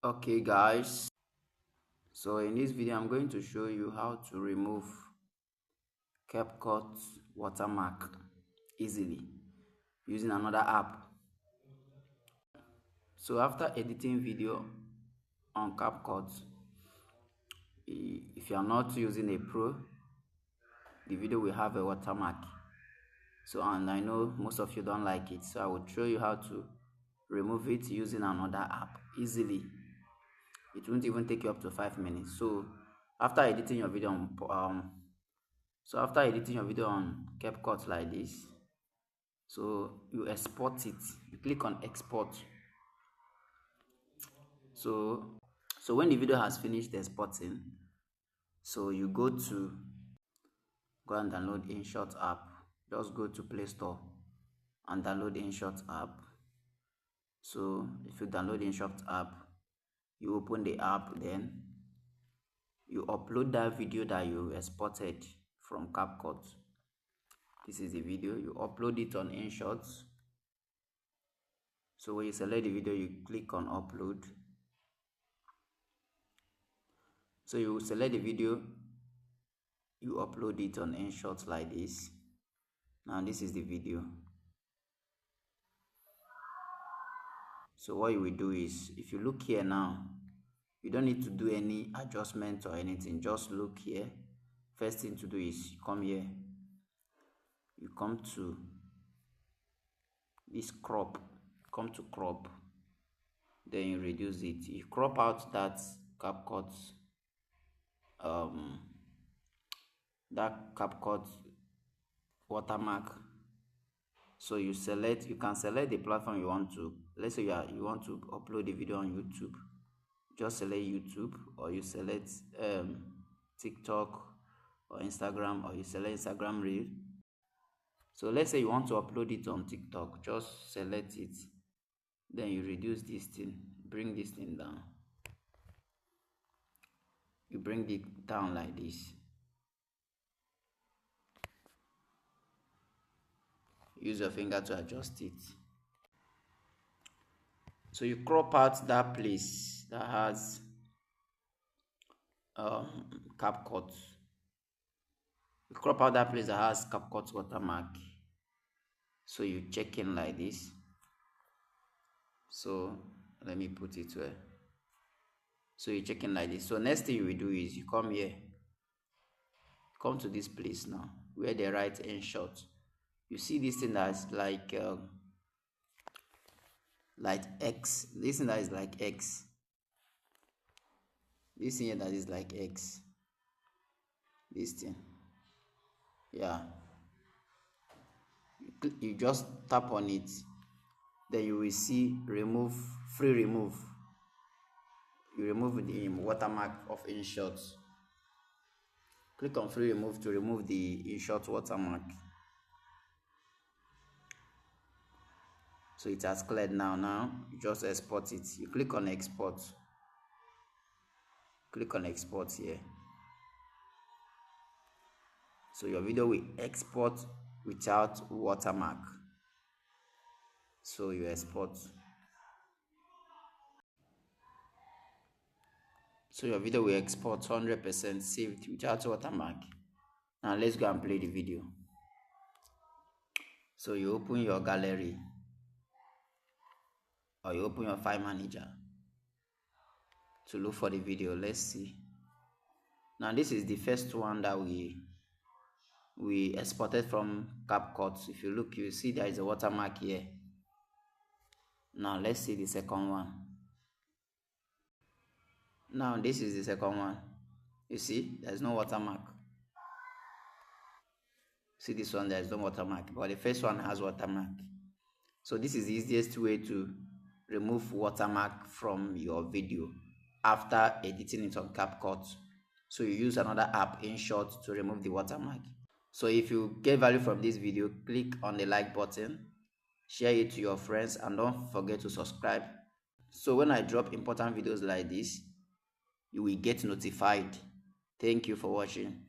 Okay guys, so in this video I'm going to show you how to remove Capcut watermark easily using another app. So after editing video on Capcut, if you are not using a pro, the video will have a watermark. So, and I know most of you don't like it, so I will show you how to remove it using another app easily. It won't even take you up to 5 minutes. So after editing your video on Capcut like this, so you export it. You click on export. So when the video has finished exporting, so you go and download InShot app. Just go to Play Store and download InShot app. So if you download InShot app, you open the app, then you upload that video that you exported from Capcut. This is the video. You upload it on InShot. So when you select the video, you click on upload. So you select the video, you upload it on InShot like this. Now this is the video. So what you will do is, if you look here now, you don't need to do any adjustment or anything. Just look here. First thing to do is you come here. You come to this crop. Come to crop. Then you reduce it. You crop out that Capcut watermark. So you can select the platform you want to. Let's say you want to upload the video on YouTube. Just select YouTube, or you select TikTok or Instagram, or you select Instagram Reel. So let's say you want to upload it on TikTok. Just select it. Then you reduce this thing. Bring this thing down. You bring it down like this. Use your finger to adjust it. So you crop out that place that has Capcut. You crop out that place that has Capcut watermark. So you check in like this. So let me put it where. So you check in like this. So next thing you will do is you come here. Come to this place now where they write InShot. You see this thing that's like X. This thing that is like X. This thing here that is like X. This thing. Yeah. You just tap on it. Then you will see free remove. You remove the watermark of InShot. Click on free remove to remove the InShot watermark. So it has cleared now. Now you just export it. You click on export. Click on export here. So your video will export without watermark. So you export. So your video will export 100% saved without watermark. Now let's go and play the video. So you open your gallery, or you open your file manager to look for the video. Let's see. Now this is the first one that we exported from Capcut. If you look, you see there is a watermark here. Now let's see the second one. Now this is the second one. You see there's no watermark. See this one, there's no watermark, but the first one has watermark. So this is the easiest way to remove watermark from your video after editing it on Capcut. So you use another app, InShot, to remove the watermark. So if you get value from this video, click on the like button, share it to your friends, and don't forget to subscribe. So when I drop important videos like this, you will get notified. Thank you for watching.